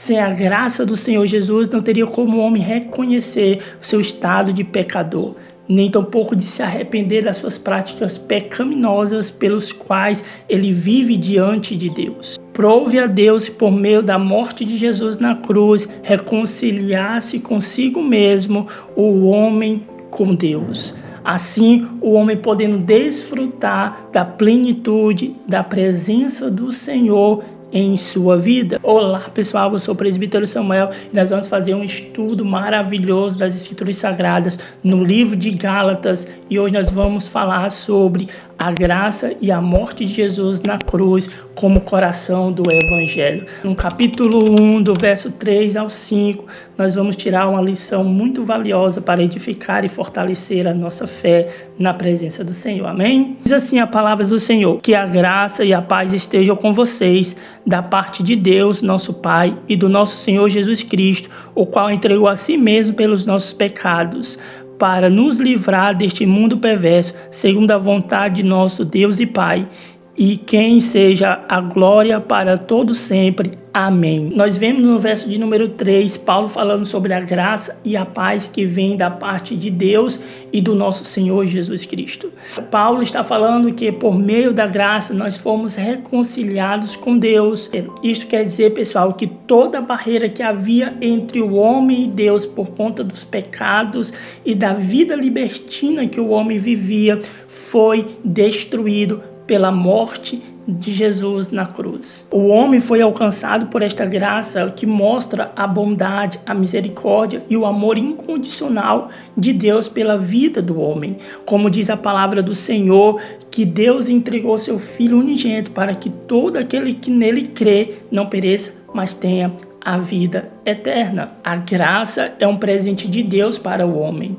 Sem a graça do Senhor Jesus, não teria como o homem reconhecer o seu estado de pecador, nem tampouco de se arrepender das suas práticas pecaminosas pelos quais ele vive diante de Deus. Prove a Deus por meio da morte de Jesus na cruz, reconciliar-se consigo mesmo, o homem com Deus. Assim, o homem podendo desfrutar da plenitude da presença do Senhor em sua vida. Olá pessoal, eu sou o presbítero Samuel e nós vamos fazer um estudo maravilhoso das Escrituras Sagradas no livro de Gálatas, e hoje nós vamos falar sobre a graça e a morte de Jesus na cruz como coração do Evangelho. No capítulo 1, do verso 3 ao 5, nós vamos tirar uma lição muito valiosa para edificar e fortalecer a nossa fé na presença do Senhor. Amém? Diz assim a palavra do Senhor: que a graça e a paz estejam com vocês, da parte de Deus, nosso Pai, e do nosso Senhor Jesus Cristo, o qual entregou a si mesmo pelos nossos pecados, para nos livrar deste mundo perverso, segundo a vontade de nosso Deus e Pai, e quem seja a glória para todo sempre. Amém. Nós vemos no verso de número 3, Paulo falando sobre a graça e a paz que vem da parte de Deus e do nosso Senhor Jesus Cristo. Paulo está falando que por meio da graça nós fomos reconciliados com Deus. Isto quer dizer, pessoal, que toda barreira que havia entre o homem e Deus por conta dos pecados e da vida libertina que o homem vivia foi destruído pela morte de Jesus na cruz. O homem foi alcançado por esta graça que mostra a bondade, a misericórdia e o amor incondicional de Deus pela vida do homem. Como diz a palavra do Senhor, que Deus entregou seu Filho unigênito para que todo aquele que nele crê não pereça, mas tenha a vida eterna. A graça é um presente de Deus para o homem.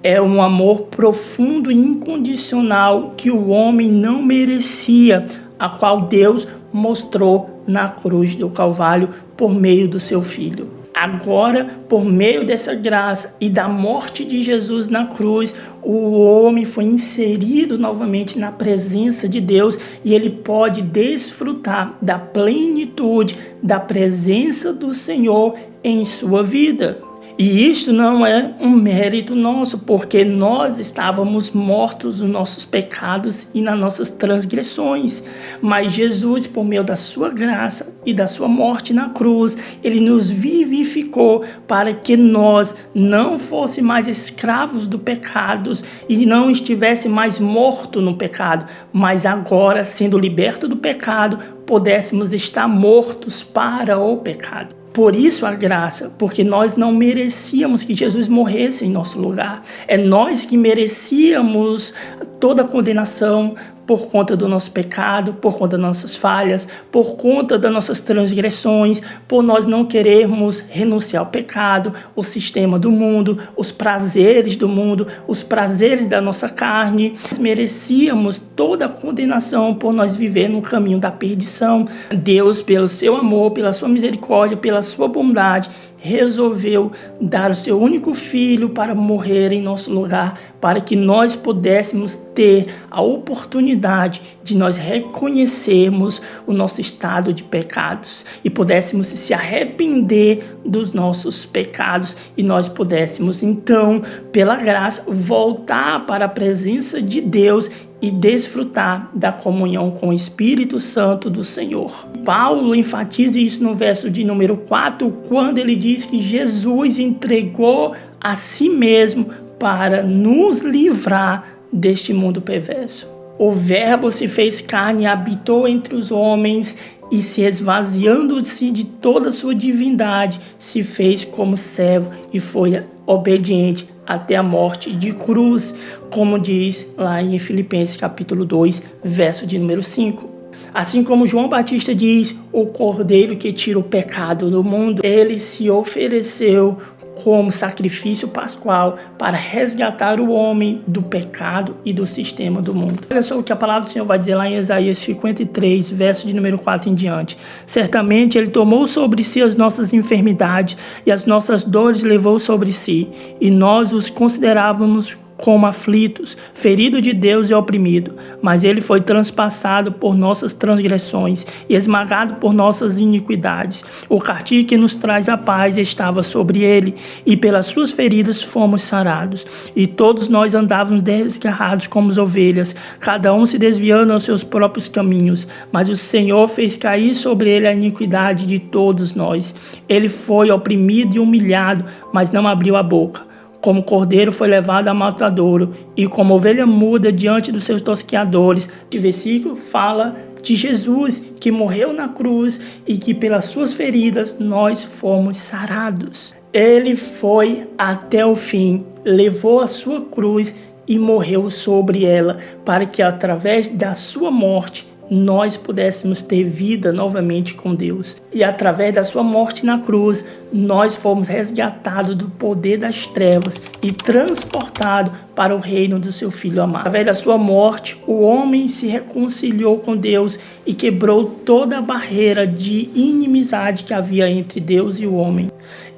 É um amor profundo e incondicional que o homem não merecia, a qual Deus mostrou na cruz do Calvário por meio do seu Filho. Agora, por meio dessa graça e da morte de Jesus na cruz, o homem foi inserido novamente na presença de Deus e ele pode desfrutar da plenitude da presença do Senhor em sua vida. E isto não é um mérito nosso, porque nós estávamos mortos nos nossos pecados e nas nossas transgressões. Mas Jesus, por meio da sua graça e da sua morte na cruz, ele nos vivificou para que nós não fôssemos mais escravos do pecado e não estivesse mais morto no pecado, mas agora, sendo liberto do pecado, pudéssemos estar mortos para o pecado. Por isso a graça, porque nós não merecíamos que Jesus morresse em nosso lugar. É nós que merecíamos toda a condenação por conta do nosso pecado, por conta das nossas falhas, por conta das nossas transgressões, por nós não querermos renunciar ao pecado, o sistema do mundo, os prazeres do mundo, os prazeres da nossa carne. Nós merecíamos toda a condenação por nós viver no caminho da perdição. Deus, pelo seu amor, pela sua misericórdia, pela sua bondade, resolveu dar o seu único filho para morrer em nosso lugar, para que nós pudéssemos ter a oportunidade de nós reconhecermos o nosso estado de pecados e pudéssemos se arrepender dos nossos pecados e nós pudéssemos então, pela graça, voltar para a presença de Deus e desfrutar da comunhão com o Espírito Santo do Senhor. Paulo enfatiza isso no verso de número 4, quando ele diz que Jesus entregou a si mesmo para nos livrar deste mundo perverso. O Verbo se fez carne e habitou entre os homens e, se esvaziando-se de toda a sua divindade, se fez como servo e foi obediente até a morte de cruz, como diz lá em Filipenses capítulo 2, verso de número 5. Assim como João Batista diz, o Cordeiro que tira o pecado do mundo, ele se ofereceu como sacrifício pascual para resgatar o homem do pecado e do sistema do mundo. Olha só o que a palavra do Senhor vai dizer lá em Isaías 53, verso de número 4 em diante. Certamente ele tomou sobre si as nossas enfermidades e as nossas dores levou sobre si, e nós os considerávamos como aflitos, ferido de Deus e oprimido, mas ele foi transpassado por nossas transgressões e esmagado por nossas iniquidades. O castigo que nos traz a paz estava sobre ele, e pelas suas feridas fomos sarados. E todos nós andávamos desgarrados como ovelhas, cada um se desviando aos seus próprios caminhos, mas o Senhor fez cair sobre ele a iniquidade de todos nós. Ele foi oprimido e humilhado, mas não abriu a boca. Como cordeiro foi levado a matadouro, e como ovelha muda diante dos seus tosqueadores. O versículo fala de Jesus, que morreu na cruz e que pelas suas feridas nós fomos sarados. Ele foi até o fim, levou a sua cruz e morreu sobre ela, para que através da sua morte nós pudéssemos ter vida novamente com Deus. E através da sua morte na cruz, nós fomos resgatados do poder das trevas e transportados para o reino do seu Filho amado. Através da sua morte, o homem se reconciliou com Deus e quebrou toda a barreira de inimizade que havia entre Deus e o homem.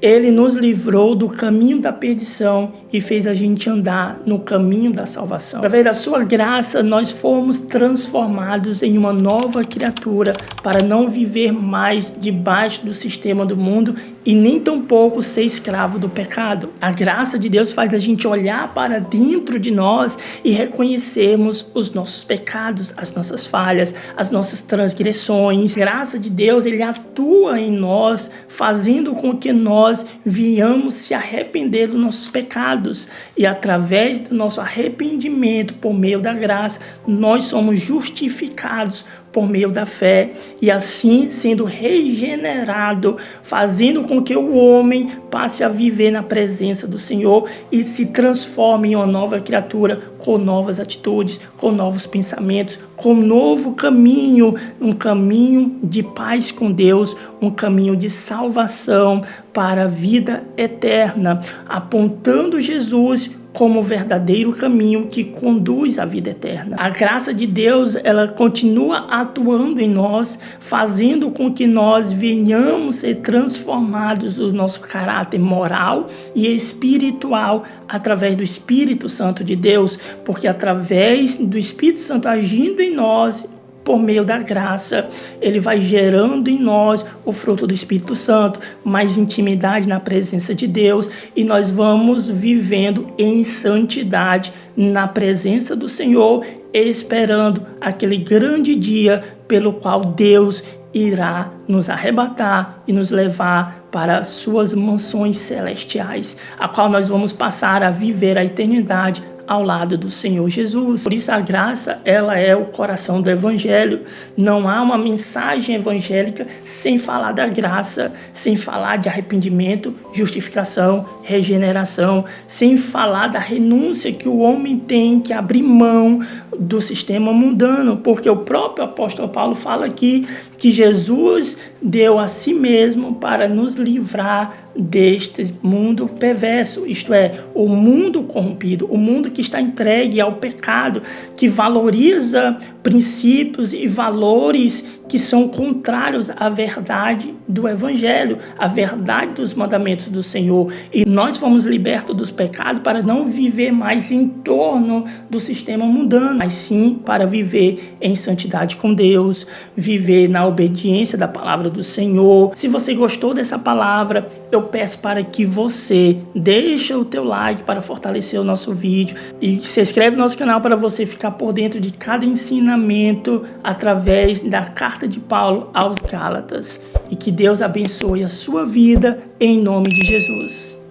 Ele nos livrou do caminho da perdição e fez a gente andar no caminho da salvação. Através da sua graça, nós fomos transformados em uma nova criatura para não viver mais debaixo do sistema do mundo e nem tampouco ser escravo do pecado. A graça de Deus faz a gente olhar para dentro de nós e reconhecermos os nossos pecados, as nossas falhas, as nossas transgressões. A graça de Deus, ele atua em nós, fazendo com que nós venhamos se arrepender dos nossos pecados. E através do nosso arrependimento, por meio da graça, nós somos justificados por meio da fé, e assim sendo regenerado, fazendo com que o homem passe a viver na presença do Senhor e se transforme em uma nova criatura, com novas atitudes, com novos pensamentos, com um novo caminho, um caminho de paz com Deus, um caminho de salvação para a vida eterna, apontando Jesus como o verdadeiro caminho que conduz à vida eterna. A graça de Deus, ela continua atuando em nós, fazendo com que nós venhamos ser transformados no nosso caráter moral e espiritual através do Espírito Santo de Deus, porque através do Espírito Santo agindo em nós, por meio da graça, ele vai gerando em nós o fruto do Espírito Santo, mais intimidade na presença de Deus, e nós vamos vivendo em santidade na presença do Senhor, esperando aquele grande dia pelo qual Deus irá nos arrebatar e nos levar para as suas mansões celestiais, a qual nós vamos passar a viver a eternidade ao lado do Senhor Jesus. Por isso a graça, ela é o coração do Evangelho. Não há uma mensagem evangélica sem falar da graça, sem falar de arrependimento, justificação, regeneração, sem falar da renúncia que o homem tem que abrir mão do sistema mundano, porque o próprio apóstolo Paulo fala aqui que Jesus deu a si mesmo para nos livrar deste mundo perverso, isto é, o mundo corrompido, o mundo que está entregue ao pecado, que valoriza princípios e valores que são contrários à verdade do Evangelho, à verdade dos mandamentos do Senhor. E nós fomos libertos dos pecados para não viver mais em torno do sistema mundano, mas sim para viver em santidade com Deus, viver na obediência da palavra do Senhor. Se você gostou dessa palavra, eu peço para que você deixe o teu like para fortalecer o nosso vídeo e se inscreve no nosso canal para você ficar por dentro de cada ensinamento através da carta de Paulo aos Gálatas. E que Deus abençoe a sua vida em nome de Jesus.